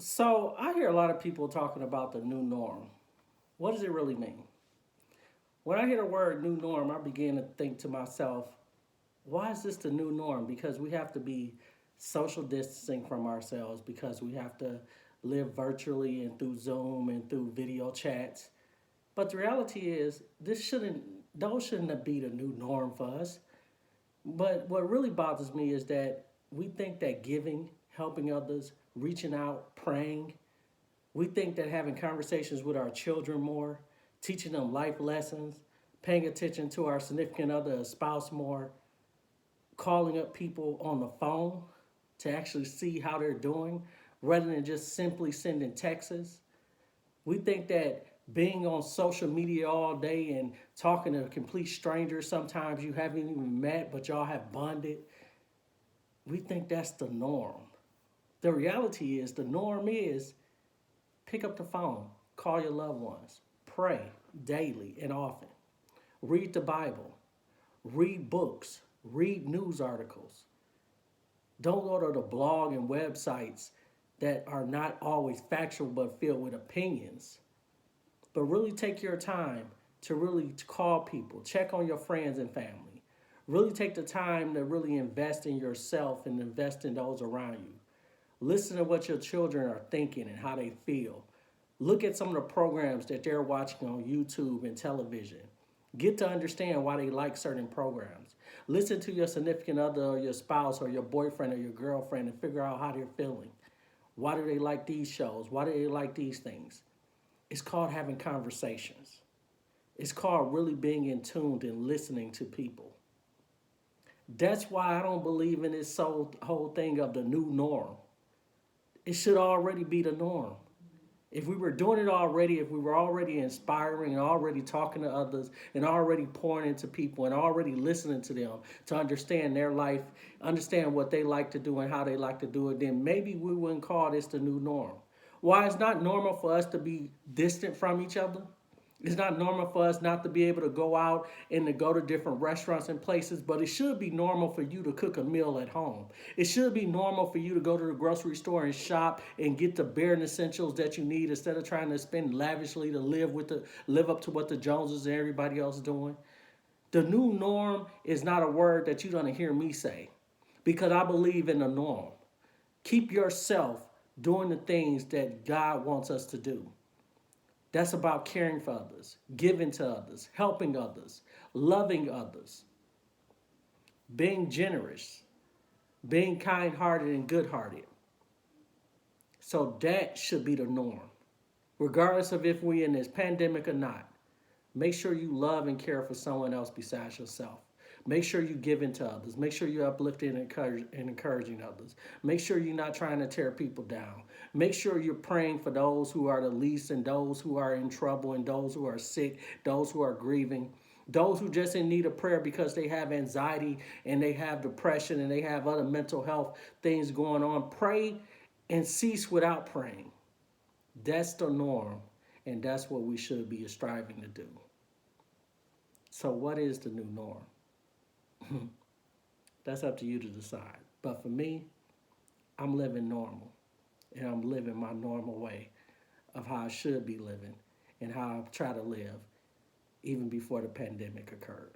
So I hear a lot of people talking about the new norm. What does it really mean? When I hear the word new norm, I begin to think to myself, why is this the new norm? Because we have to be social distancing from ourselves, because we have to live virtually and through Zoom and through video chats. But the reality is, those shouldn't be the new norm for us. But what really bothers me is that we think that giving, helping others, reaching out, praying, we think that having conversations with our children more, teaching them life lessons, paying attention to our significant other, a spouse more, calling up people on the phone to actually see how they're doing rather than just simply sending texts. We think that being on social media all day and talking to complete strangers, sometimes you haven't even met, but y'all have bonded, we think that's the norm. The reality is, the norm is pick up the phone, call your loved ones, pray daily and often, read the Bible, read books, read news articles. Don't go to the blog and websites that are not always factual but filled with opinions. But really take your time to really call people, check on your friends and family. Really take the time to really invest in yourself and invest in those around you. Listen to what your children are thinking and how they feel. Look at some of the programs that they're watching on YouTube and television. Get to understand why they like certain programs. Listen to your significant other or your spouse or your boyfriend or your girlfriend and figure out how they're feeling. Why do they like these shows? Why do they like these things? It's called having conversations. It's called really being in tune and listening to people. That's why I don't believe in this whole thing of the new norm. It should already be the norm. If we were doing it already, if we were already inspiring and already talking to others and already pouring into people and already listening to them to understand their life, understand what they like to do and how they like to do it, then maybe we wouldn't call this the new norm. Why it's not normal for us to be distant from each other? It's not normal for us not to be able to go out and to go to different restaurants and places, but it should be normal for you to cook a meal at home. It should be normal for you to go to the grocery store and shop and get the bare essentials that you need instead of trying to spend lavishly to live up to what the Joneses and everybody else is doing. The new norm is not a word that you're gonna hear me say because I believe in the norm. Keep yourself doing the things that God wants us to do. That's about caring for others, giving to others, helping others, loving others, being generous, being kind hearted and good hearted. So that should be the norm. Regardless of if we're in this pandemic or not, make sure you love and care for someone else besides yourself. Make sure you give into others. Make sure you're uplifting and encouraging others. Make sure you're not trying to tear people down. Make sure you're praying for those who are the least and those who are in trouble and those who are sick, those who are grieving, those who just in need of prayer because they have anxiety and they have depression and they have other mental health things going on. Pray and cease without praying. That's the norm, and that's what we should be striving to do. So, what is the new norm? That's up to you to decide. But for me, I'm living normal, and I'm living my normal way of how I should be living and how I try to live even before the pandemic occurred.